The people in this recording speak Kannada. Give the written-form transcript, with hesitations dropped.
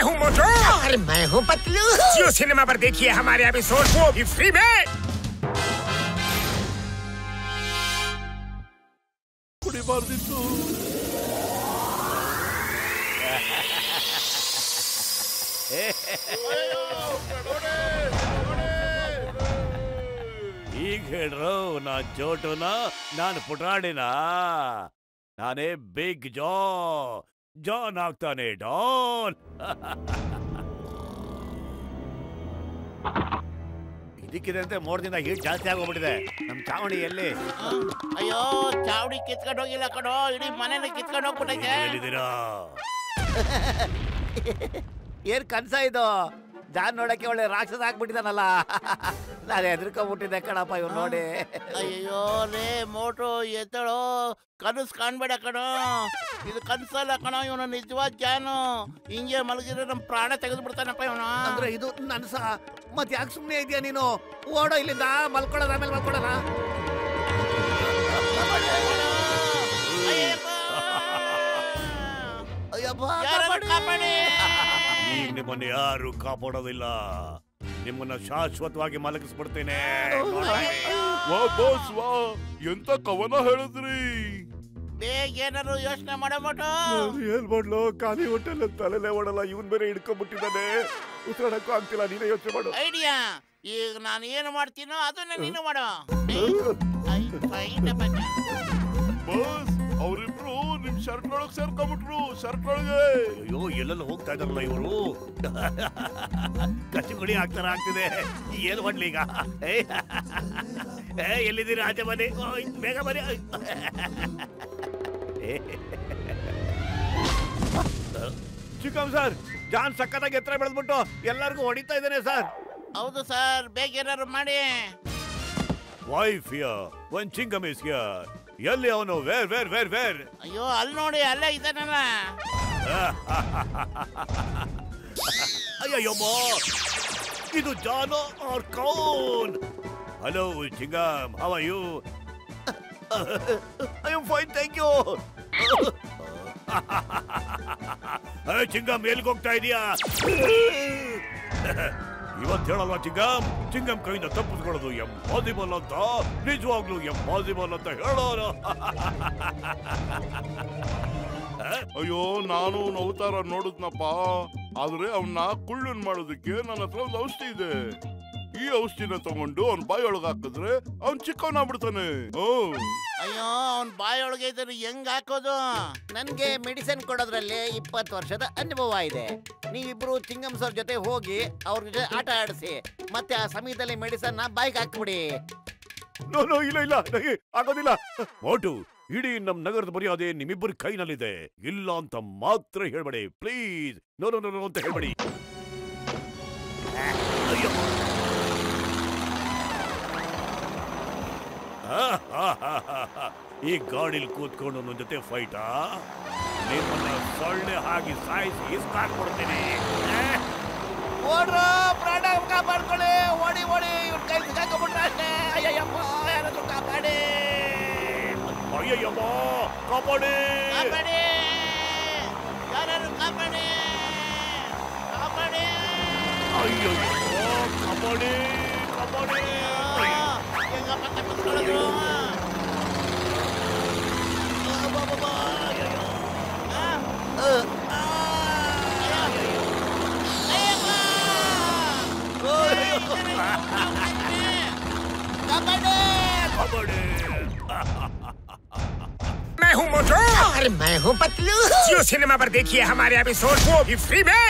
हूँ मोटू और मैं हूँ पतलू। जियो सिनेमा पर देखिए हमारे एपिसोड, वो भी फ्री में। ಈಗ ಹೇಳ್ರು ನಾ ಜೋಟುನ ನಾನು ಪುಟಾಣಿನ ನಾನೇ ಬಿಗ್ ಜಾನ್ ಆಗ್ತಾನೆ ಡಾನ್. ಇದಕ್ಕಿದಂತೆ ಮೋಡದಿಂದ ಹೀಟ್ ಜಾಸ್ತಿ ಆಗೋಗ್ಬಿಟ್ಟಿದೆ. ನಮ್ ಚಾವಣಿ ಎಲ್ಲಿ? ಅಯ್ಯೋ ಚಾವಡಿ ಕಿತ್ಕೊಂಡು ಹೋಗಿಲ್ಲ ಕಣೋ, ಇಡೀ ಮನೇನ ಕಿತ್ಕೊಂಡು ಹೋಗ್ಬಿಟ್ಟೈತೆ. ಎಲ್ಲಿದ್ದೀರಾ? ಏನ್ ಕನ್ಸ ಇದು? ಜಾನ್ ನೋಡಕ್ಕೆ ಒಳ್ಳೆ ರಾಕ್ಷಸ ಹಾಕ್ಬಿಟ್ಟಿದಾನಲ್ಲ. ನಾನು ಹೆದರ್ಕೊಂಡ್ಬಿಟ್ಟಿದ್ದೆ ಕಣಪ್ಪ ಇವ್ ನೋಡಿ. ಅಯ್ಯೋ ರೇ ಮೋಟು ಎತ್ತಳೋ, ಕನಸು ಕಾಣ್ಬೇಡ ಕಣೋ, ಇದು ಕನ್ಸಲ್ಲ ಕಣೋ, ಇವನು ನಿಜವಾದ ಜಾನು. ಹಿಂಗೆ ಮಲಗಿದ್ರೆ ನಮ್ ಪ್ರಾಣ ತೆಗೆದು ಬಿಡ್ತಾನಪ್ಪ ಇವನು. ಅಂದ್ರೆ ಇದು ನನ್ಸ? ಮತ್ ಯಾಕೆ ಸುಮ್ನೆ ಇದೆಯಾ ನೀನು? ಓಡೋ ಇಲ್ಲಿಂದ, ಮಲ್ಕೊಳ್ಳೋದ ಆಮೇಲೆ ಮಲ್ಕೊಳ್ಳೋಣ. ಈಗ ನಿಮ್ಮನ್ನ ಯಾರು ಕಾಪಾಡೋದಿಲ್ಲ. ನಿಮ್ಮನ್ನ ಶಾಶ್ವತವಾಗಿ ಮಲಗಿಸ್ಬಿಡ್ತೇನೆ. ಎಂತ ಕವನ ಹೇಳಿದ್ರಿ? ಬೇಗ ಏನಾದ್ರು ಯೋಚನೆ ಮಾಡಬಿಟ್ಟು ಹೇಳ್ಬಾಡ್ಲು, ಖಾಲಿ ಹೊಟ್ಟೆಲ್ಲ ತಲೆಲೆ ಓಡಲ್ಲ. ಇವನ್ ಬೇರೆ ಹಿಡ್ಕೊಂಡ್ಬಿಟ್ಟಿದ್ದಾನೆ, ಉಸಿರಾಡಕ್ಕೂ ಆಗ್ತಿಲ್ಲ. ನೀನೇ ಯೋಚನೆ ಮಾಡು. ಐಡಿಯಾ. ಈಗ ನಾನು ಏನು ಮಾಡ್ತೀನೋ ಅದನ್ನ ನೀನು ಮಾಡು. ಬಸ್ ಅವ್ರಿಬ್ರು ನಿಮ್ ಶರ್ಟ್ ಒಳಗ್ ಸೇರ್ಕೊಂಡ್ಬಿಟ್ರು. ಶರ್ಟ್ ಒಳಗೆ ಅಯ್ಯೋ ಎಲ್ಲೆಲ್ಲ ಹೋಗ್ತಾ ಇದಾರಲ್ಲ ಇವರು. ಕಚ್ಚಿಗುಡಿ ಆಗ್ತಾರ ಆಗ್ತಿದೆ. ಏನ್ ಮಾಡ್ಲಿ ಈಗ? ಎಲ್ಲಿದ್ದೀರಿ? ಆಚೆ ಬನ್ನಿ, ಬೇಗ ಬನ್ನಿ. ಚಿಕ್ಕಮ್ ಸರ್, ಜಾನ್ ಸಕ್ಕತ್ತಾಗಿ ಎತ್ತರ ಬೆಳೆದ್ಬಿಟ್ಟು ಎಲ್ಲರಿಗೂ ಹೊಡಿತಾ ಇದ್ದಾನೆ ಸರ್. ಹೌದು ಸರ್, ಬೇಗ ಏನಾದ್ರು ಮಾಡಿ. Wife here, one Chingam is here. ಎಲ್ಲಿ ಅವನು? Where where where where? ಅಯ್ಯೋ ಅಲ್ಲಿ ನೋಡಿ, ಅಲ್ಲೇ ಇದ್ದಾನಲ್ಲ. ಅಯ್ಯಯ್ಯಮ್ಮ, ಇದು ಜಾನೋ ಆರ್ ಕೌನ್? Hello Chingam, how are you? I am fine, thank you. Chingam ಎಲ್ಲಿಗೆ ಹೋಗ್ತಾ ಇದೀಯಾ? ಇವತ್ತು ಹೇಳಲ್ವಾ ಚಿಂಗಮ್? ಚಿಂಗಮ್ ಕೈಯಿಂದ ತಪ್ಪಿಸ್ಕೊಳ್ಳೋದು ಎಂಪಾಸಿಬಲ್ ಅಂತ, ನಿಜವಾಗ್ಲೂ ಎಂಪಾಸಿಬಲ್ ಅಂತ ಹೇಳೋಣ. ಅಯ್ಯೋ ನಾನು ಅವತಾರ ನೋಡಿದ್ನಪ್ಪ. ಆದ್ರೆ ಅವನ್ನ ಕುಳ್ಳನ್ ಮಾಡೋದಕ್ಕೆ ನನ್ನ ಹತ್ರ ಒಂದು ಔಷಧಿ ಇದೆ. ಈ ಔಷಧಿನ ತಗೊಂಡು ಅವ್ನ ಬಾಯಿ ಒಳಗೆ ಹಾಕಿದ್ರೆ ಅವ್ನ್ ಚಿಕ್ಕವನಾಗ್ಬಿಡ್ತಾನೆ. ಅಯ್ಯೋ ಅವ್ನ ಬಾಯಿ ಒಳಗೆ ಇದ್ರೆ ಹೆಂಗ್ ಹಾಕೋದು? ನನ್ಗೆ ಮೆಡಿಸಿನ್ ಕೊಡೋದ್ರಲ್ಲಿ 20 ವರ್ಷದ ಅನುಭವ ಇದೆ. ನೀವಿಬ್ರು ಚಿಂಗಮ್ ಸರ್ ಜೊತೆ ಹೋಗಿ ಅವ್ರ ಜೊತೆ ಆಟ ಆಡಿಸಿ, ಮತ್ತೆ ಆ ಸಮಯದಲ್ಲಿ ಮೆಡಿಸನ್ ನ ಬಾಯಿಗೆ ಹಾಕ್ಬಿಡಿ. ನೋ ಇಲ್ಲ ಇಲ್ಲ, ಆಗೋದಿಲ್ಲ. ಮೋಟು, ಇಡೀ ನಮ್ ನಗರದ ಮರ್ಯಾದೆ ನಿಮ್ಮಿಬ್ಬರ ಕೈನಲ್ಲಿದೆ. ಇಲ್ಲ ಅಂತ ಮಾತ್ರ ಹೇಳ್ಬೇಡಿ ಪ್ಲೀಸ್. ನೋ ನೋ ನೋ ಅಂತ ಹೇಳ್ಬೇಡಿ. ಈ ಗಾಡಿಲಿ ಕೂತ್ಕೊಂಡು ನನ್ನ ಜೊತೆ ಫೈಟಾ? ನಿಮ್ಮನ್ನ ಸೊಳ್ಳೆ ಹಾಗೆ ಸಾಯಿಸಿ ಇಸ್ಕಾಕ್ಬಿಡ್ತೀನಿ. ಓಡ್ರೋ, ಪ್ರಾಣ ಕಾಪಾಡ್ಕೊಳ್ಳಿ. ಓಡಿ ಓಡಿ, ಇವ್ರ ಕೈ ಸಿಕ್ಕಾಕೊಂಡ್ಬಿಟ್ರೆ ಅಷ್ಟೇ. ಅಯ್ಯಯ್ಯಪ್ಪ, ಯಾರಾದ್ರೂ ಕಾಪಾಡಿ. ಅಯ್ಯಯ್ಯಮ್ಮ, ಕಾಪಾಡಿ ಕಾಪಾಡಿ, ಯಾರು ಕಾಪಾಡಿ, ಕಾಪಾಡಿ. ಅಯ್ಯೋ ಕಾಪಾಡಿ ಕಾಪಾಡಿ. ಹೆಂಗಪ್ಪ ತಪ್ಪಿಸ್ಕೊಳ್ಳೋದು? मैं हूँ मोटू और मैं हूँ पतलू। जियो सिनेमा पर देखिए हमारे एपिसोड, वो भी फ्री में।